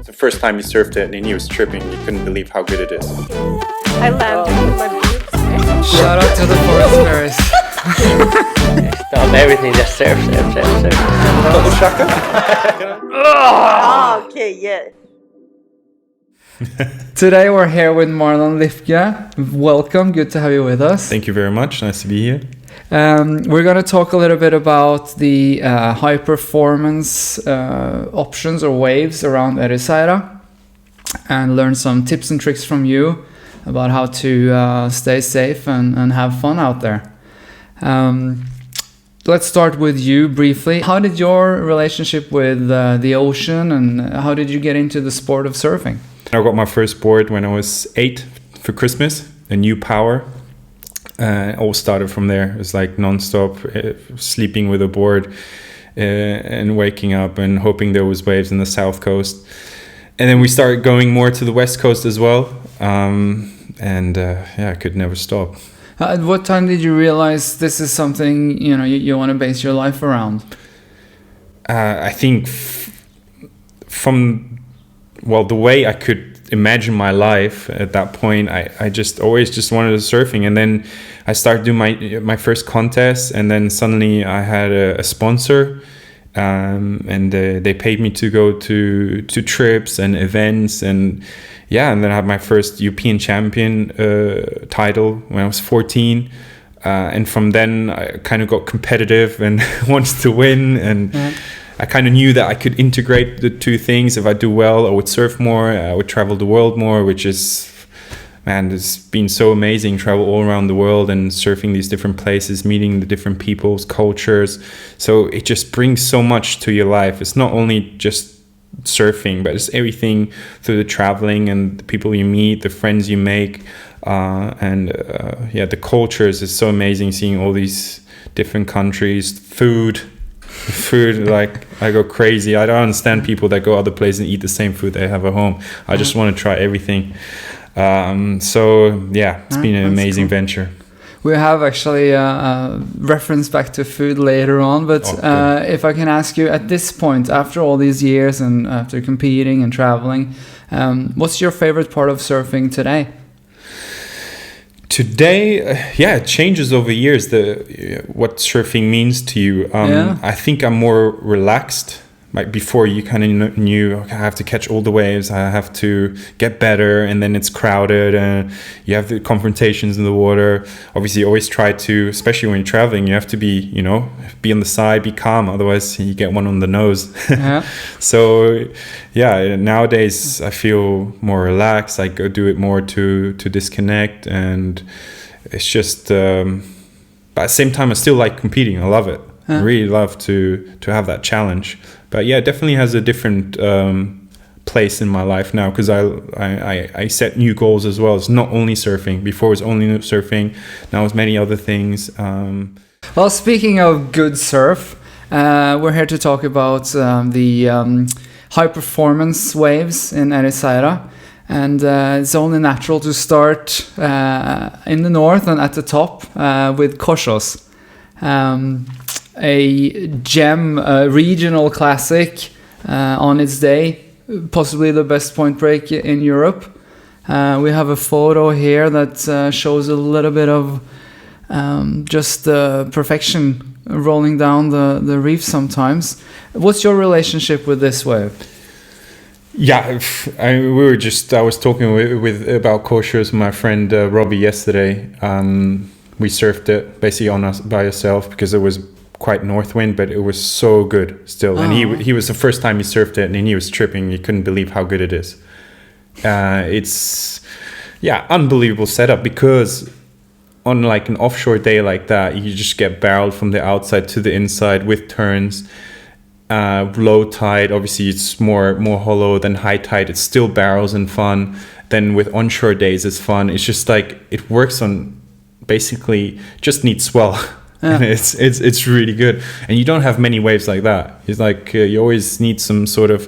It's the first time he surfed it and he was tripping. He couldn't believe how good it is. I landed with my boobs. Shout out to the forest fairies. Stop everything, just surf. Double shaka? Oh, okay, yeah. Today we're here with Marlon Lipke. Welcome, good to have you with us. Thank you very much. Nice to be here. We're going to talk a little bit about the high performance options or waves around Ericeira and learn some tips and tricks from you about how to stay safe and have fun out there. Let's start with you briefly. How did your relationship with the ocean and how did you get into the sport of surfing? I got my first board when I was 8 for Christmas, a new Power. It all started from there. It was like non-stop sleeping with a board and waking up and hoping there was waves in the south coast. And then we started going more to the west coast as well. I could never stop. At what time did you realize this is something you want to base your life around? I think from the way I could imagine my life at that point, I just always wanted to surfing. And then I started doing my first contest, and then suddenly I had a sponsor, and they paid me to go to trips and events, and then I had my first European champion title when I was 14. And from then I kind of got competitive and wanted to win, and I kind of knew that I could integrate the two things. If I do well, I would surf more, I would travel the world more, which is, it's been so amazing, travel all around the world and surfing these different places, meeting the different peoples, cultures. So it just brings so much to your life. It's not only just surfing, but it's everything through the traveling and the people you meet, the friends you make, the cultures. It's so amazing seeing all these different countries, food, like I go crazy. I don't understand people that go other places and eat the same food they have at home. I just want to try everything. It's been an amazing venture. We have actually a reference back to food later on, but if I can ask you at this point, after all these years and after competing and traveling, what's your favorite part of surfing today? Today, it changes over years, what surfing means to you. I think I'm more relaxed. Like before, you kind of knew, okay, I have to catch all the waves, I have to get better, and then it's crowded, and you have the confrontations in the water. Obviously, you always try to, especially when you're traveling, you have to be on the side, be calm, otherwise you get one on the nose. So, nowadays I feel more relaxed. I go do it more to disconnect, and it's just, but at the same time, I still like competing. I love it. I really love to have that challenge. But it definitely has a different place in my life now, because I set new goals as well. It's not only surfing. Before it was only surfing. Now it's many other things. Well, speaking of good surf, we're here to talk about the high performance waves in Ericeira. And it's only natural to start in the north and at the top with Koshos. A gem, regional classic on its day, possibly the best point break in Europe. We have a photo here that shows a little bit of just perfection rolling down the reef sometimes. What's your relationship with this wave? I was talking about Koshos with my friend Robbie yesterday. We surfed it basically by ourselves because it was quite north wind, but it was so good still. And he was the first time he surfed it, and he was tripping. He couldn't believe how good it is. It's unbelievable setup, because on like an offshore day like that, you just get barreled from the outside to the inside with turns. Low tide, obviously it's more hollow than high tide. It's still barrels and fun. Then with onshore days, it's fun. It's just like it works on basically just needs swell. And it's really good, and you don't have many waves like that. It's like you always need some sort of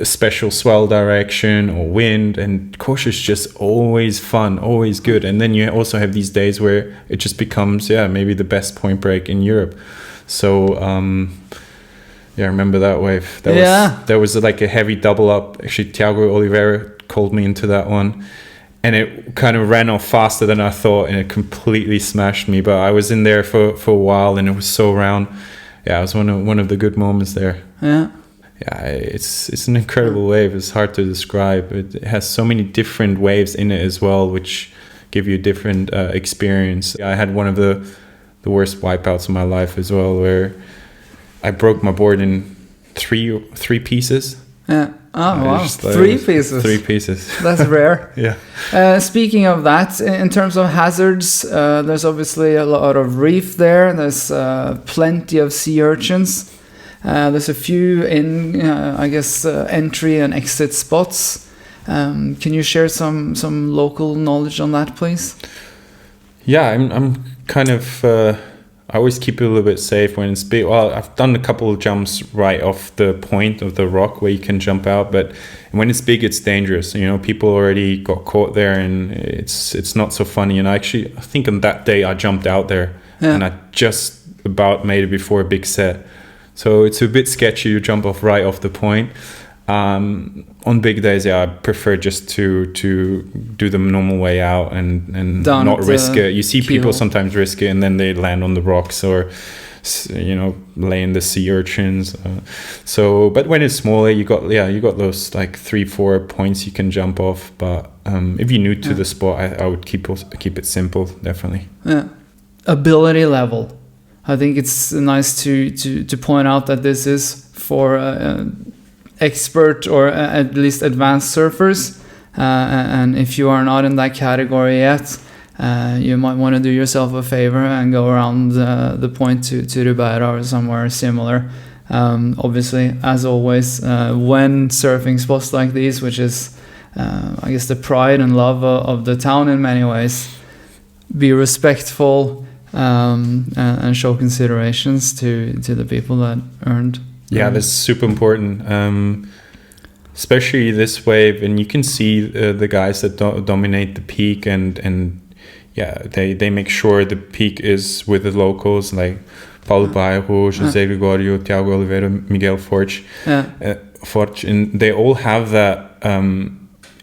special swell direction or wind, and Kosh is just always fun, always good. And then you also have these days where it just becomes maybe the best point break in Europe. So Yeah, I remember that wave. That was like a heavy double up. Actually, Tiago Oliveira called me into that one, and it kind of ran off faster than I thought, and it completely smashed me. But I was in there for a while, and it was so round. Yeah, it was one of the good moments there. Yeah. Yeah, it's an incredible wave. It's hard to describe. It has so many different waves in it as well, which give you a different experience. I had one of the worst wipeouts of my life as well, where I broke my board in three pieces. Yeah. Oh, wow. Three pieces. 3 pieces. That's rare. Yeah. Speaking of that, in terms of hazards, there's obviously a lot of reef there. There's plenty of sea urchins. There's a few entry and exit spots. Can you share some local knowledge on that, please? Yeah, I'm kind of. I always keep it a little bit safe when it's big. Well, I've done a couple of jumps right off the point of the rock where you can jump out, but when it's big, it's dangerous. You know, people already got caught there, and it's not so funny. And I think on that day I jumped out there, and I just about made it before a big set. So it's a bit sketchy. You jump off right off the point. On big days, I prefer just to do the normal way out and not risk it. You see people sometimes risk it and then they land on the rocks or lay in the sea urchins. But when it's smaller, you got those like 3-4 points you can jump off. But if you're new to the sport, I would keep it simple, definitely. Yeah, ability level. I think it's nice to point out that this is for expert or at least advanced surfers, and if you are not in that category yet, you might want to do yourself a favor and go around the point to Rubeira or somewhere similar. Obviously, as always, when surfing spots like these, which is I guess the pride and love of the town in many ways, be respectful and show considerations to the people that earned. Yeah, that's super important, especially this wave. And you can see the guys that dominate the peak, and they make sure the peak is with the locals like Paulo Bairro, José Gregorio, Tiago Oliveira, Miguel Forte. And they all have that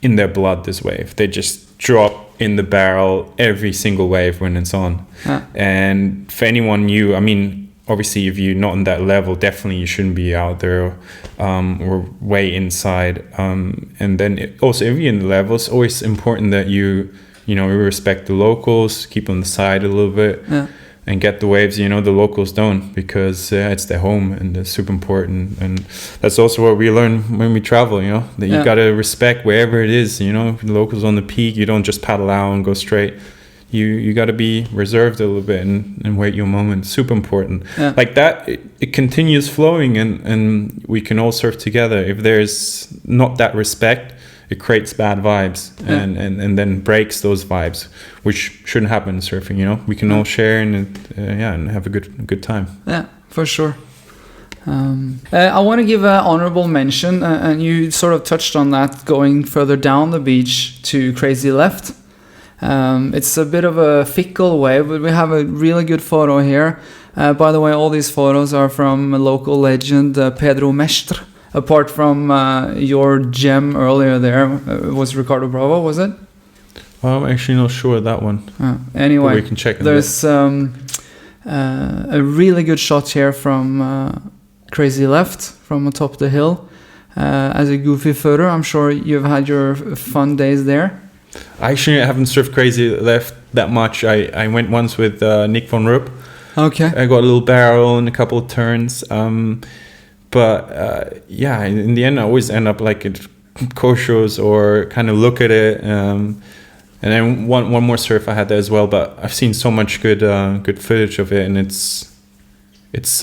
in their blood, this wave. They just drop in the barrel every single wave when it's on. And for anyone new, I mean, obviously, if you're not on that level, definitely you shouldn't be out there or way inside. And then also, if you're in the level, it's always important that you respect the locals, keep on the side a little bit, and get the waves. The locals don't, because it's their home, and it's super important. And that's also what we learn when we travel. That you gotta respect wherever it is. The locals on the peak, you don't just paddle out and go straight. You got to be reserved a little bit and wait your moment. Super important. Like that, it continues flowing, and we can all surf together. If there's not that respect, it creates bad vibes and then breaks those vibes, which shouldn't happen in surfing. We can all share and have a good time. Yeah, for sure. I want to give an honorable mention, and you sort of touched on that, going further down the beach to Crazy Left. It's a bit of a fickle wave, but we have a really good photo here. By the way, all these photos are from a local legend, Pedro Mestre. Apart from your gem earlier there, was Ricardo Bravo, was it? I'm actually not sure of that one. Anyway, but we can check. There's a really good shot here from Crazy Left, from atop the hill. As a goofy photo, I'm sure you've had your fun days there. Actually, I haven't surfed Crazy Left that much. I went once with Nick von Rupp. Okay. I got a little barrel and a couple of turns. But in the end, I always end up like at co-shows or kind of look at it. And then one more surf I had there as well. But I've seen so much good footage of it, and it's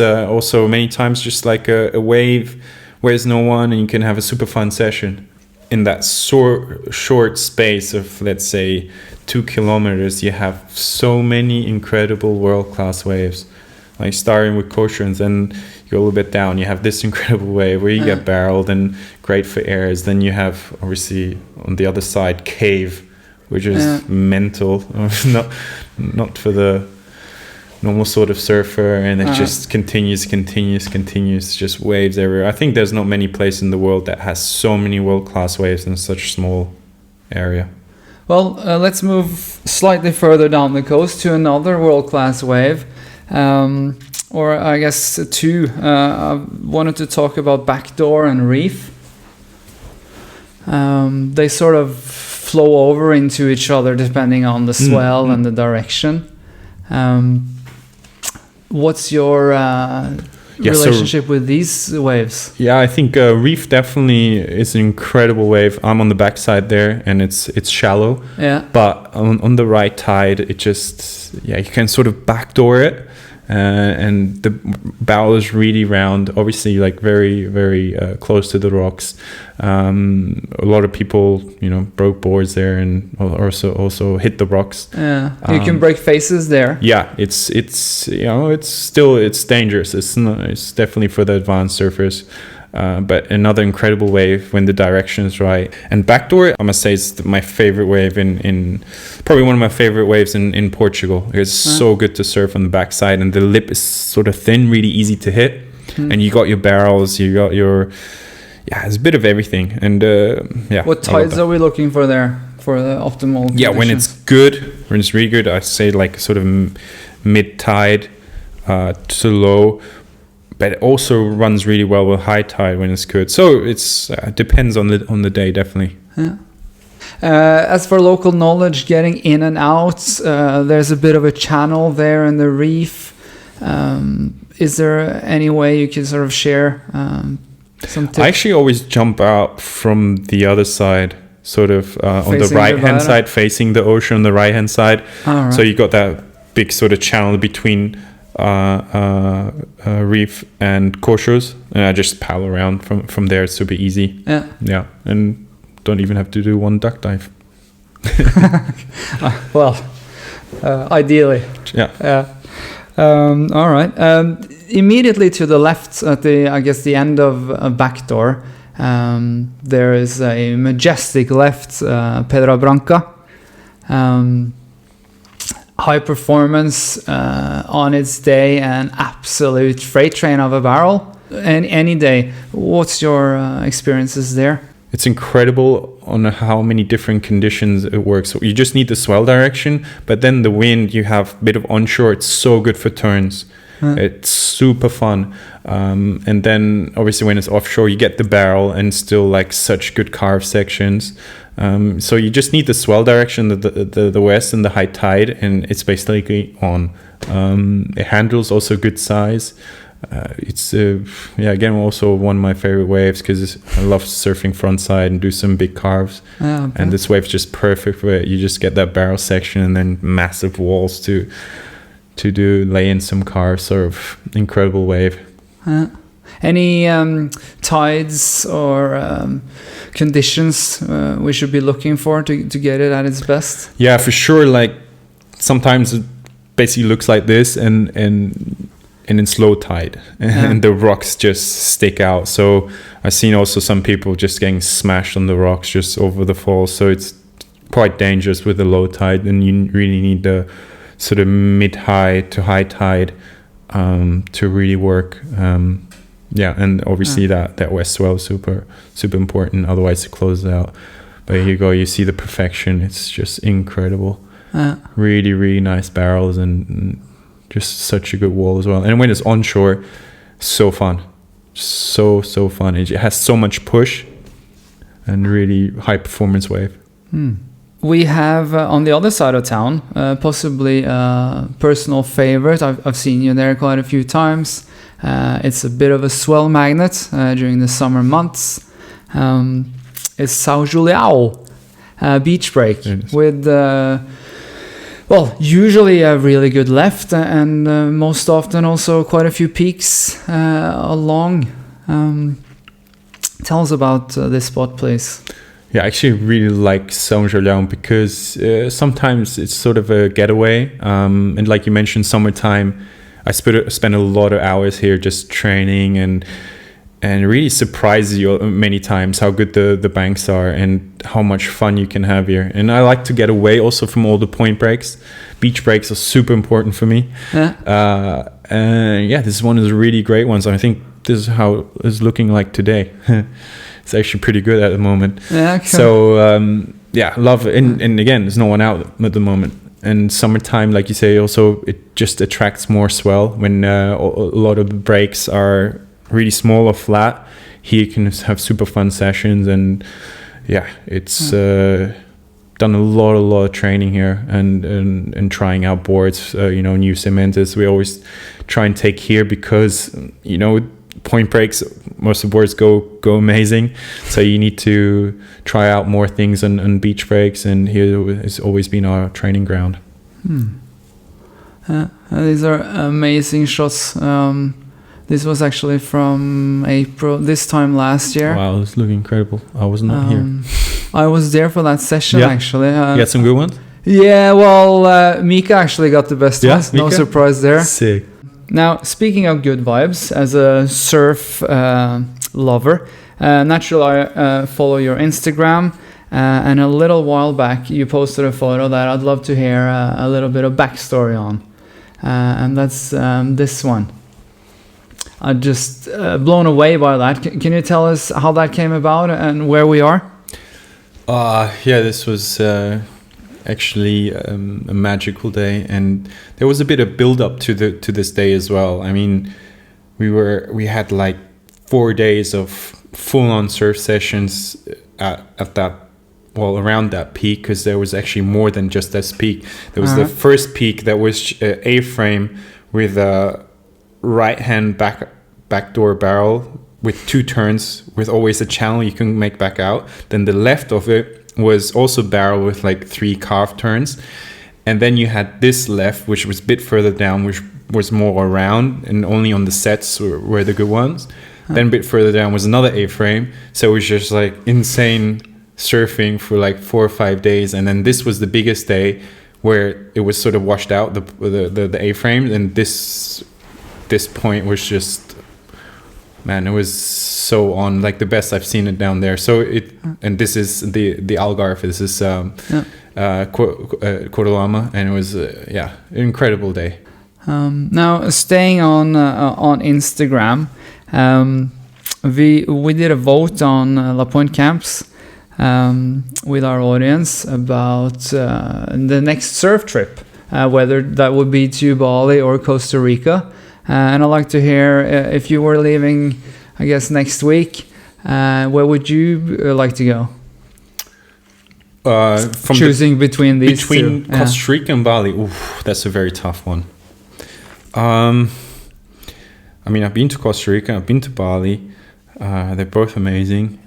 also many times just like a wave where there's no one, and you can have a super fun session. In that short space of, let's say, 2 kilometers, you have so many incredible world-class waves. Like starting with kosher, and then you go a little bit down, you have this incredible wave where you get barreled and great for airs. Then you have, obviously, on the other side, cave, which is mental. not for the normal sort of surfer, and it just continues, just waves everywhere. I think there's not many places in the world that has so many world-class waves in such a small area. Well, let's move slightly further down the coast to another world-class wave, or I guess two. I wanted to talk about BACKDOOR and REEF. They sort of flow over into each other depending on the swell and the direction. What's your relationship with these waves? Yeah, I think REEF definitely is an incredible wave. I'm on the backside there, and it's shallow. Yeah. But on the right tide, it just you can sort of backdoor it, and the barrel is really round. Obviously, like very very close to the rocks. A lot of people, broke boards there and also hit the rocks. Yeah, you can break faces there. Yeah, it's dangerous. It's definitely for the advanced surfers. But another incredible wave when the direction is right. And BACKDOOR, I must say, is my favorite wave in probably one of my favorite waves in Portugal. It's so good to surf on the backside, and the lip is sort of thin, really easy to hit. And you got your barrels, you got your it's a bit of everything. And what tides are we looking for there for the optimal conditions? When it's really good, I say like sort of mid tide to low. But it also runs really well with high tide when it's good. So it's depends on the day, definitely. Yeah. As for local knowledge, getting in and out, there's a bit of a channel there in the reef. Is there any way you can sort of share some tips? I actually always jump out from the other side, sort of on the right-hand side, facing the ocean on the right-hand side. Right. So you got that big sort of channel between reef and koshos, and I just paddle around from there. It's super easy. Yeah, and don't even have to do one duck dive. Ideally. Yeah. All right. Immediately to the left, at the end of BACKDOOR, there is a majestic left PEDRA BRANCA. High performance on its day, an absolute freight train of a barrel. And any day, what's your experiences there? It's incredible on how many different conditions it works. So you just need the swell direction, but then the wind, you have a bit of onshore. It's so good for turns. It's super fun. And then obviously when it's offshore, you get the barrel and still like such good carve sections. So you just need the swell direction, the west and the high tide, and it's basically on. It handles also good size. It's again also one of my favorite waves because I love surfing frontside and do some big carves. And this wave's just perfect for it. You just get that barrel section and then massive walls to lay in some carves. Sort of incredible wave. Any tides or conditions we should be looking for to get it at its best? Yeah, for sure. Like sometimes it basically looks like this, and it's low tide, and the rocks just stick out. So I've seen also some people just getting smashed on the rocks just over the falls. So it's quite dangerous with the low tide, and you really need the sort of mid-high to high tide to really work. And obviously that west swell is super important, otherwise it closes out. But here you go, you see the perfection. It's just incredible. Really, really nice barrels and just such a good wall as well. And when it's onshore, so fun. So fun. It has so much push and really high performance wave. We have on the other side of town, possibly a personal favorite. I've seen you there quite a few times. It's a bit of a swell magnet during the summer months. It's São JULIAO beach break with usually a really good left and most often also quite a few peaks along. Tell us about this spot, please. Yeah, I actually really like São JULIAO because sometimes it's sort of a getaway. And like you mentioned, summertime, I spend a lot of hours here just training, and and it really surprises you many times how good the banks are and how much fun you can have here. And I like to get away also from all the point breaks. Beach breaks are super important for me. This is one of the really great ones. I think this is how it's looking like today. It's actually pretty good at the moment. Yeah, cool. So love it. And again, there's no one out at the moment. And summertime, like you say, also it just attracts more swell when a lot of the breaks are really small or flat. Here you can have super fun sessions, and it's done a lot of training here and trying out boards, new cementers. We always try and take here because point breaks, most of the boards go amazing, so you need to try out more things on beach breaks, and here has always been our training ground. These are amazing shots. This was actually from April, this time last year. Wow, it's looking incredible. I was not here. I was there for that session, actually. You had some good ones? Yeah, well, Mika actually got the best ones. Mika? No surprise there. Sick. Now, speaking of good vibes, as a surf lover, naturally I follow your Instagram, and a little while back you posted a photo that I'd love to hear a little bit of backstory on, and that's this one. I'm just blown away by that. Can you tell us how that came about and where we are? This was actually a magical day, and there was a bit of build up to this day as well. I mean, we had like 4 days of full on surf sessions at that, well, around that peak, because there was actually more than just this peak. There was the first peak that was A-frame with a right hand backdoor barrel with 2 turns with always a channel you can make back out. Then the left of it was also barrel with like 3 carved turns, and then you had this left, which was a bit further down, which was more around and only on the sets were the good ones. Then a bit further down was another A-frame, so it was just like insane surfing for like 4 or 5 days. And then this was the biggest day where it was sort of washed out, the A-frame, and this point was just, man, it was so on, like the best I've seen it down there. So and this is the Algarve. This is Corolama, and it was an incredible day. Now, staying on Instagram, we did a vote on Lapoint camps with our audience about the next surf trip, whether that would be to Bali or Costa Rica. And I'd like to hear, if you were leaving, I guess, next week, where would you like to go? Choosing between these two. Costa Rica and Bali. Oof, that's a very tough one. I mean, I've been to Costa Rica, I've been to Bali. They're both amazing.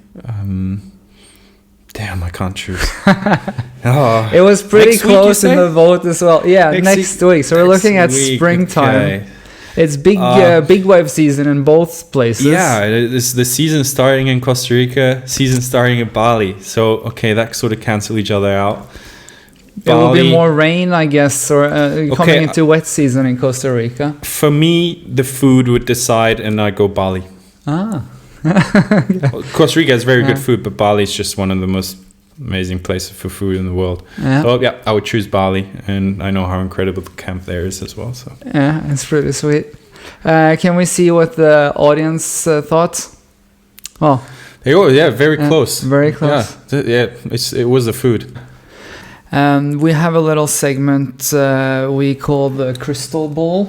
Damn, I can't choose. It was pretty close in the vote as well. Yeah, next week. So we're looking at springtime. Okay. It's big wave season in both places. Yeah, it's the season starting in Costa Rica, season starting in Bali. So, okay, that sort of cancel each other out. It will be more rain, I guess, or coming into wet season in Costa Rica. For me, the food would decide, and I go Bali. Costa Rica has very good food, but Bali is just one of the most amazing places for food in the world. So I would choose Bali, and I know how incredible the camp there is as well. So it's pretty sweet. Can we see what the audience thought? Oh, very close. Very close. It was the food. We have a little segment we call the Crystal Ball,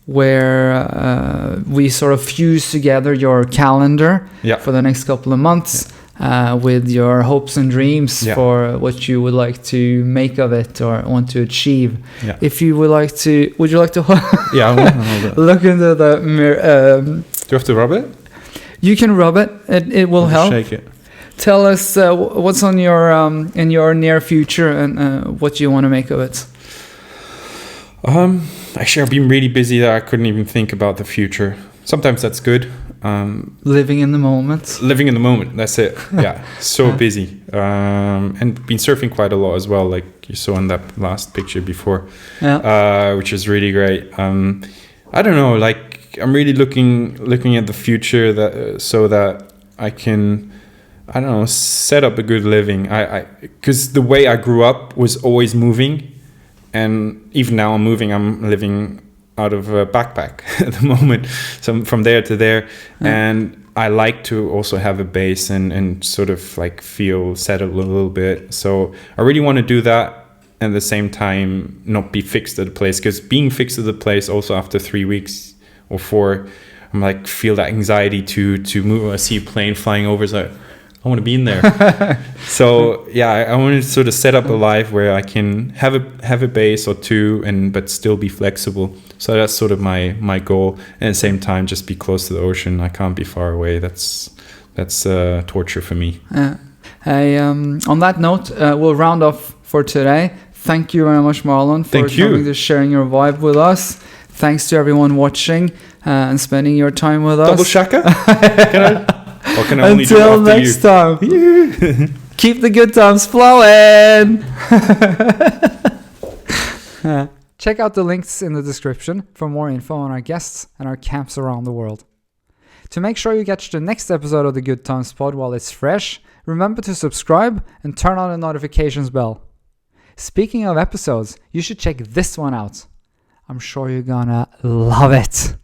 where we sort of fuse together your calendar for the next couple of months with your hopes and dreams for what you would like to make of it or want to achieve. If you would like to, would you like to I want to hold it. Look into the mirror. Do you have to rub it? You can rub it. It will help. Shake it. Tell us what's on your in your near future and what you want to make of it. Actually, I've been really busy that I couldn't even think about the future. Sometimes that's good. Living in the moment. Living in the moment. That's it. Yeah, so busy. And been surfing quite a lot as well, like you saw in that last picture before, which is really great. I don't know, like I'm really looking at the future that so that I can, I don't know, set up a good living. Because the way I grew up was always moving, and even now I'm moving. I'm living out of a backpack at the moment, so from there to there, and I like to also have a base and sort of like feel settled a little bit. So I really want to do that. At the same time, not be fixed at a place, because being fixed at a place also after 3 weeks or 4, I'm like feel that anxiety to move. I see a plane flying over, so I want to be in there. So yeah, I want to sort of set up a life where I can have a base or 2, but still be flexible. So that's sort of my goal. And at the same time, just be close to the ocean. I can't be far away. That's torture for me. On that note, we'll round off for today. Thank you very much, Marlon, for coming to sharing your vibe with us. Thanks to everyone watching and spending your time with us. Double shaka? Can I only Until do it next time. Keep the good times flowing. Check out the links in the description for more info on our guests and our camps around the world. To make sure you catch the next episode of the Goodtimes Pod while it's fresh, remember to subscribe and turn on the notifications bell. Speaking of episodes, you should check this one out. I'm sure you're gonna love it.